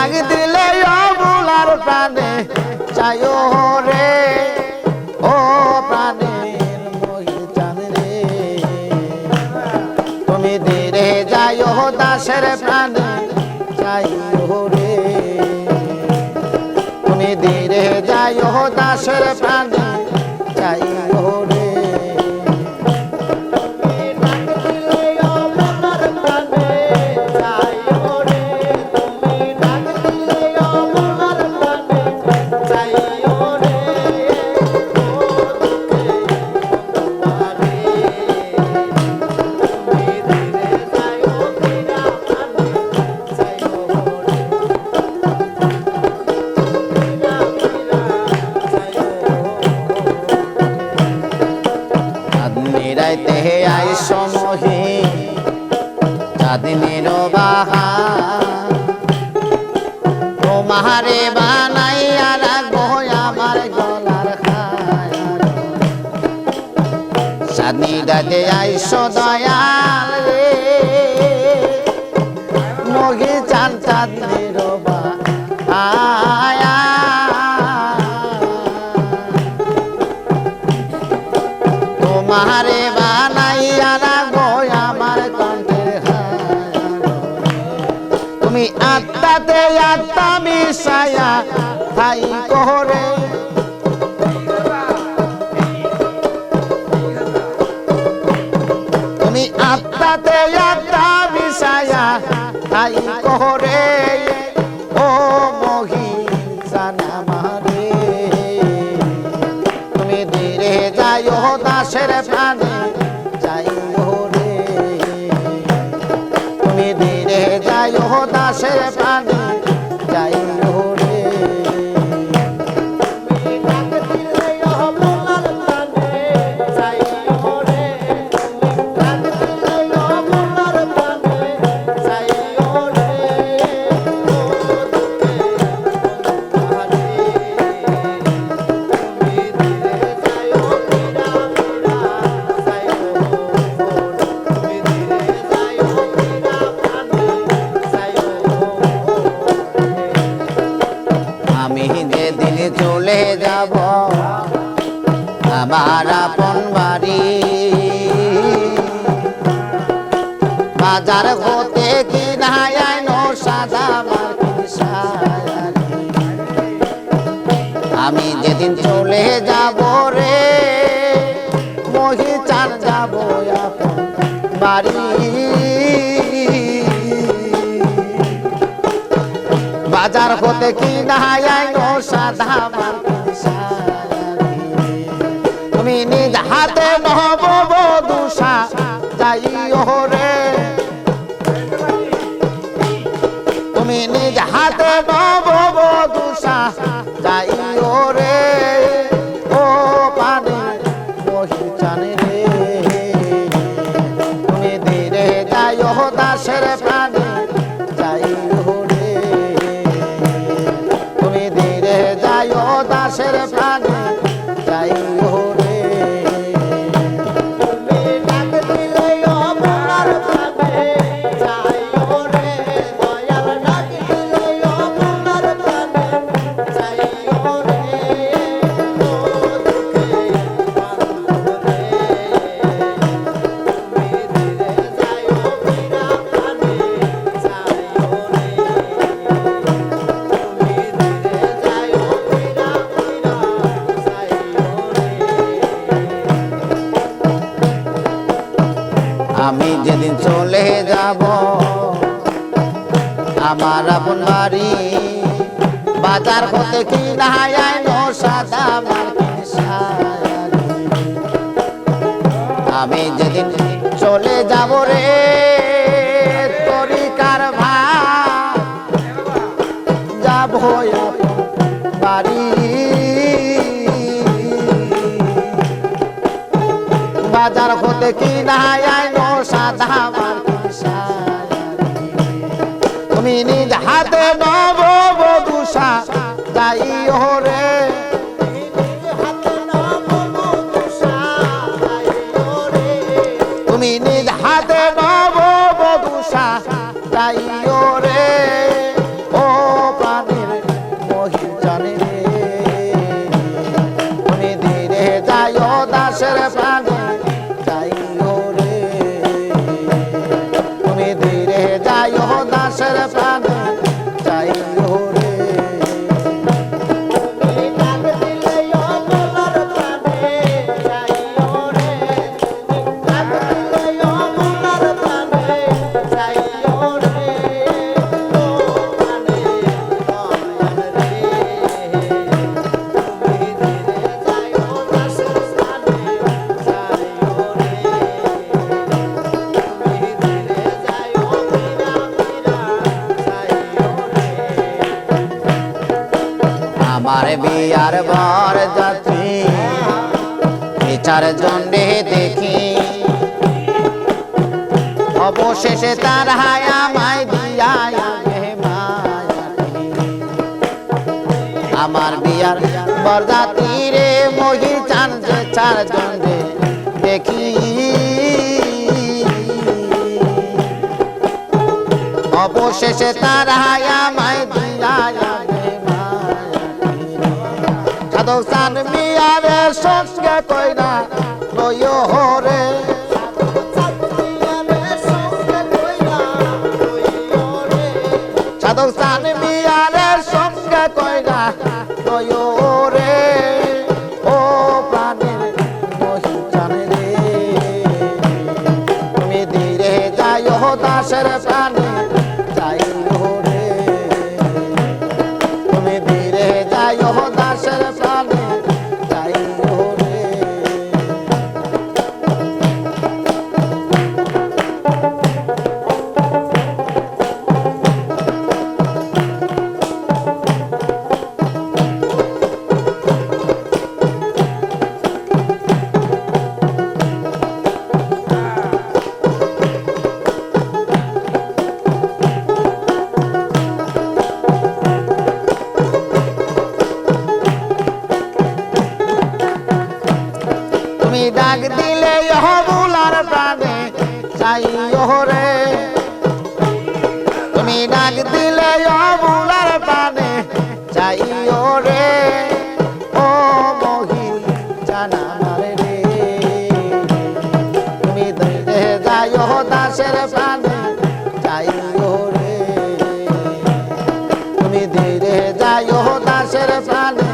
ডাক দিলে অবলার প্রাণে চাইও রে ও প্রাণের মহিজান রে তুমি ধীরে যাইও দাসের প্রাণে চাইও রে তুমি ধীরে যাইও দাসের প্রাণে চাইও রে রাইতে আইস মহি চাঁদনির বাহা তোমারে বানাইয়া রাখবো আমার গলার খায়া চাঁদনি রাতে আইস দয়াল রে মহি চান চাঁদনির বাহা তোমারে বানাইয়া রাখবো আমার কণ্ঠের তুমি আত্মাতে আত্মা মিশায়া তাই করে তুমি আত্মাতে আত্মা মিশায়া তাই করে ও মহি জানা মারে তুমি ধীরে যাইও দাসের প্রাণে যাইও রে তুমি ধীরে যাইও দাসের প্রাণে যাইও রে আমি যেদিন চলে যাব আমার আপন বাড়ি বাজার হতে কিনায় আইনো সাদা মার্কিন শাড়ি আমি যেদিন চলে যাব রে মহি চান যাব আপন বাড়ি বাজার হতে কিনায় আইনো সাদা মার্কিন শাড়ি তুমি নিজ হাতে নহব বধূষা যাইও রে তুমি নিজ হাতে নহব বধূষা যাইও রে ও পানি মহি জানে রে তুমি ধীরে যাইও দাসের প্রাণে যাইও রে তুমি ধীরে যাইও দাসের প্রাণে যাইও রে আমি যেদিন চলে যাব আমার আপন বাড়ি বাজার হতে কিনায় আইনো সাদা মার্কিন শাড়ি আমি যেদিন চলে যাব রে তরিকার ভাই যাব বাড়ি বাজার হতে কিনায় আইনো সাদা মার্কিন শাড়ি তুমি নিজ হাতে নব বধূষা যাইও রে তুমি নিজ হাতে নব বধূষা যাইও রে ও আমার বিয়ার বর যাত্রী চারজন রে দেখি অবশেষে তার হায়া মাই দিয়া আমার বিয়ার বরযাত্রী রে মহির চান যে চারজন রে দেখি অবশেষে তার হায়া মাই দিয়া সাধক চান মিয়ারে সঙ্গে কইরা লইও হরে সাধক চান মিয়ারে সঙ্গে কইরা লইও রে ও প্রাণের মহিচান রে তুমি ধীরে যাইও দাসের প্রাণে যাইও রে তুমি ধীরে যাইও দাসের প্রাণে যাইও রে তুমি ডাক দিলে বুলার প্রাণে যাইও রে তুমি ডাক দিলে বুলার প্রাণে যাইও রে ও মহি জানা রে তুমি ধীরে যাইও দাসের প্রাণে যাইও রে তুমি ধীরে যাইও দাসের প্রাণে